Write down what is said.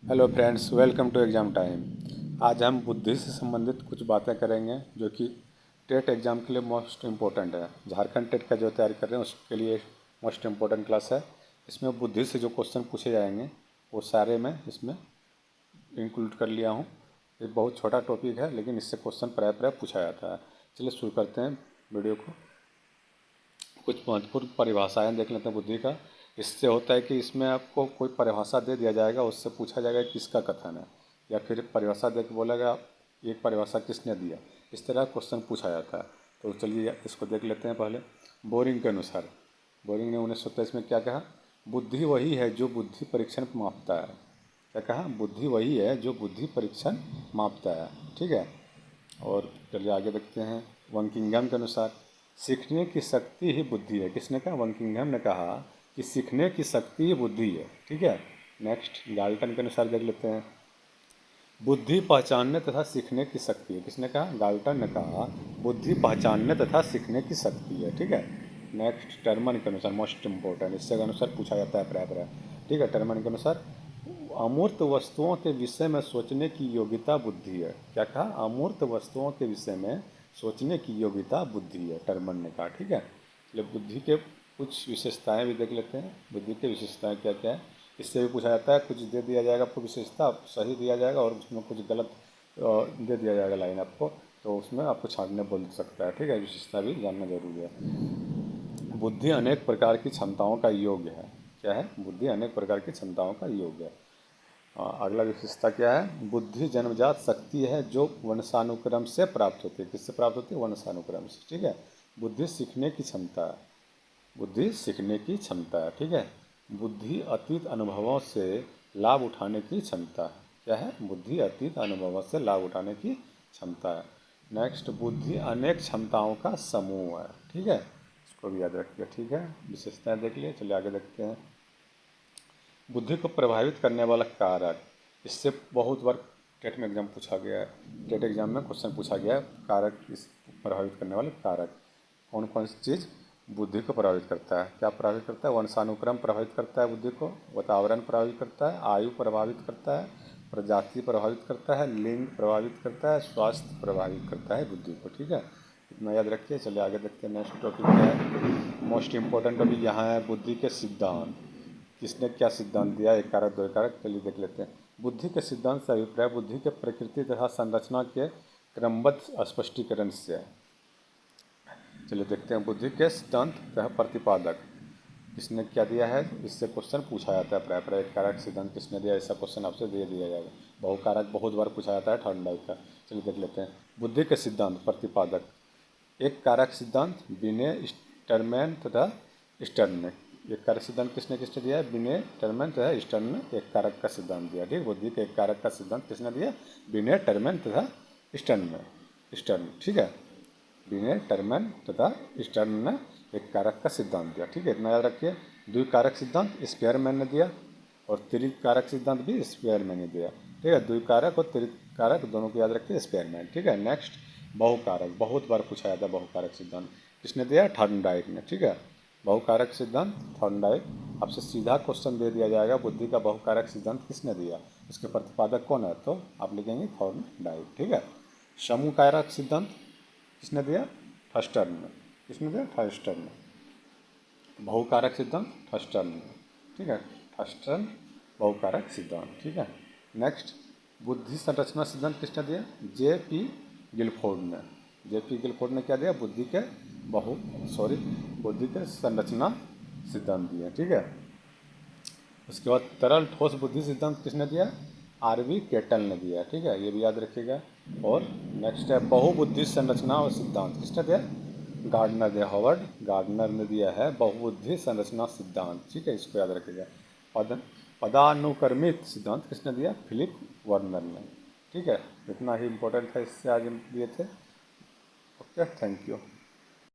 Hello friends, welcome to exam time. आज हम बुद्धि से संबंधित कुछ बातें करेंगे जो कि टेट एग्ज़ाम के लिए मोस्ट इम्पोर्टेंट है। झारखंड टेट का जो तैयारी कर रहे हैं उसके लिए मोस्ट इम्पोर्टेंट क्लास है। इसमें बुद्धि से जो क्वेश्चन पूछे जाएंगे वो सारे मैं इसमें इंक्लूड कर लिया हूँ। ये बहुत छोटा टॉपिक है लेकिन इससे क्वेश्चन प्राय प्राय पूछा जाता है। चलिए शुरू करते हैं वीडियो को। कुछ महत्वपूर्ण परिभाषाएं देख लेते हैं बुद्धि का। इससे होता है कि इसमें आपको कोई परिभाषा दे दिया जाएगा, उससे पूछा जाएगा कि किसका कथन है, या फिर परिभाषा दे के बोलेगा एक परिभाषा किसने दिया। इस तरह क्वेश्चन पूछा जाता है। तो चलिए इसको देख लेते हैं पहले। बोरिंग के अनुसार, बोरिंग ने 1927 में क्या कहा? बुद्धि वही है जो बुद्धि परीक्षण मापता है। क्या कहा? बुद्धि वही है जो बुद्धि परीक्षण मापता है। ठीक है। और चलिए आगे देखते हैं। वंकिंघम के अनुसार सीखने की शक्ति ही बुद्धि है। किसने कहा? वंकिंघम ने कहा कि सीखने की शक्ति ही बुद्धि है। ठीक है। नेक्स्ट गाल्टन के अनुसार देख लेते हैं। बुद्धि पहचानने तथा सीखने की शक्ति है। किसने कहा? गाल्टन ने कहा बुद्धि पहचानने तथा सीखने की शक्ति है। ठीक है। नेक्स्ट टर्मन के अनुसार, मोस्ट इम्पोर्टेंट, इससे अनुसार पूछा जाता है प्राय प्राय। ठीक है। टर्मन के अनुसार अमूर्त वस्तुओं के विषय में सोचने की योग्यता बुद्धि है। क्या कहा? अमूर्त वस्तुओं के विषय में सोचने की योग्यता बुद्धि है, टर्मन ने कहा। ठीक है। चलिए बुद्धि के कुछ विशेषताएं भी देख लेते हैं। बुद्धि की विशेषताएं क्या क्या है, इससे भी पूछा जाता है। कुछ दे दिया जाएगा आपको विशेषता, सही दिया जाएगा, और उसमें कुछ गलत दे दिया जाएगा लाइन आपको, तो उसमें आपको छांटने बोल सकता है। ठीक है। विशेषता भी जानना जरूरी है। बुद्धि अनेक प्रकार की क्षमताओं का योग है। क्या है? बुद्धि अनेक प्रकार की क्षमताओं का योग है। अगला विशेषता क्या है? बुद्धि जन्मजात शक्ति है जो वंशानुक्रम से प्राप्त होती है। किससे प्राप्त होती है? वंशानुक्रम से। ठीक है। बुद्धि सीखने की क्षमता है। बुद्धि सीखने की क्षमता है। ठीक है। बुद्धि अतीत अनुभवों से लाभ उठाने की क्षमता है। क्या है? बुद्धि अतीत अनुभवों से लाभ उठाने की क्षमता है। नेक्स्ट, बुद्धि अनेक क्षमताओं का समूह है। ठीक है। इसको भी याद रखिए। ठीक है। विशेषताएं देख लिए। चलिए आगे देखते हैं। बुद्धि को प्रभावित करने वाला कारक, इससे बहुत बार टेट में एग्जाम पूछा गया है। टेट एग्जाम में क्वेश्चन पूछा गया है, कारक, इस प्रभावित करने वाले कारक कौन कौन सी चीज़ बुद्धि को प्रभावित करता है? क्या प्रभावित करता है? वंशानुक्रम प्रभावित करता है बुद्धि को, वातावरण प्रभावित करता है, आयु प्रभावित करता है, प्रजाति प्रभावित करता है, लिंग प्रभावित करता है, स्वास्थ्य प्रभावित करता है बुद्धि को। ठीक है। इतना याद रखिए। चलिए आगे देखते हैं। नेक्स्ट टॉपिक क्या है? मोस्ट इंपॉर्टेंट टॉपिक यहाँ है बुद्धि के सिद्धांत। किसने क्या सिद्धांत दिया? एक कारक, दो कारक। चलिए देख लेते हैं। बुद्धि के सिद्धांत से अभिप्राय बुद्धि के प्रकृति तथा संरचना के क्रमबद्ध स्पष्टीकरण से है। चलिए देखते हैं। बुद्धि के सिद्धांत तथा प्रतिपादक, किसने क्या दिया है? इससे क्वेश्चन पूछा जाता है प्राय प्राय। एक कारक सिद्धांत किसने दिया? ऐसा क्वेश्चन आपसे दे दिया जाएगा। बहुकारक बहुत बार पूछा जाता है, थर्ड टाइप का। चलिए देख लेते हैं। बुद्धि के सिद्धांत प्रतिपादक, एक कारक सिद्धांत बिने, स्टरमैन तथा स्टर्न ने। एक कारक सिद्धांत किसने किसने दिया है? बिने, टर्मैन तथा स्टर्न ने एक कारक का सिद्धांत दिया। ठीक। बुद्धि के एक कारक का सिद्धांत किसने दिया? बिने, टर्मैन तथा स्टर्न। ठीक है। बिने, टर्मैन तथा स्टर्न ने एक कारक का सिद्धांत दिया। ठीक है। इतना याद रखिए। द्विकारक सिद्धांत स्पेयरमैन ने दिया, और त्रिकारक सिद्धांत भी स्पेयरमैन ने दिया। ठीक है। द्विकारक और त्रिकारक दोनों को याद रखिए, स्पेयरमैन। ठीक है। नेक्स्ट, बहुकारक, बहुत बार पूछा जाता है बहुकारक सिद्धांत, किसने दिया? थॉर्नडाइक ने। ठीक है। बहुकारक सिद्धांत थॉर्नडाइक। आपसे सीधा क्वेश्चन दे दिया जाएगा, बुद्धि का बहुकारक सिद्धांत किसने दिया, इसके प्रतिपादक कौन है, तो आप लिखेंगे थॉर्नडाइक। ठीक है। समूह कारक सिद्धांत किसने दिया? थर्स्टन ने। किसने दिया? थर्स्टन ने। बहुकारक सिद्धांत थर्स्टन ने। ठीक है। थर्स्टन, बहुकारक सिद्धांत। ठीक है। नेक्स्ट, बुद्धि संरचना सिद्धांत किसने दिया? जे.पी. गिलफोर्ड ने। जे.पी. गिलफोर्ड ने क्या दिया? बुद्धि के बुद्धि के संरचना सिद्धांत दिए। ठीक है। उसके बाद तरल ठोस बुद्धि सिद्धांत किसने दिया? आर.वी. केटल ने दिया। ठीक है। ये भी याद रखिएगा। और नेक्स्ट है बहुबुद्धि संरचना और सिद्धांत, किसने दिया? गार्डनर ने, हॉवर्ड गार्डनर ने दिया है बहुबुद्धि संरचना सिद्धांत। ठीक है। इसको याद रखिएगा। पदानुक्रमित सिद्धांत किसने दिया? फिलिप वर्नर ने। ठीक है। इतना ही इम्पोर्टेंट था, इससे आज हम दिए थे। Okay, thank you.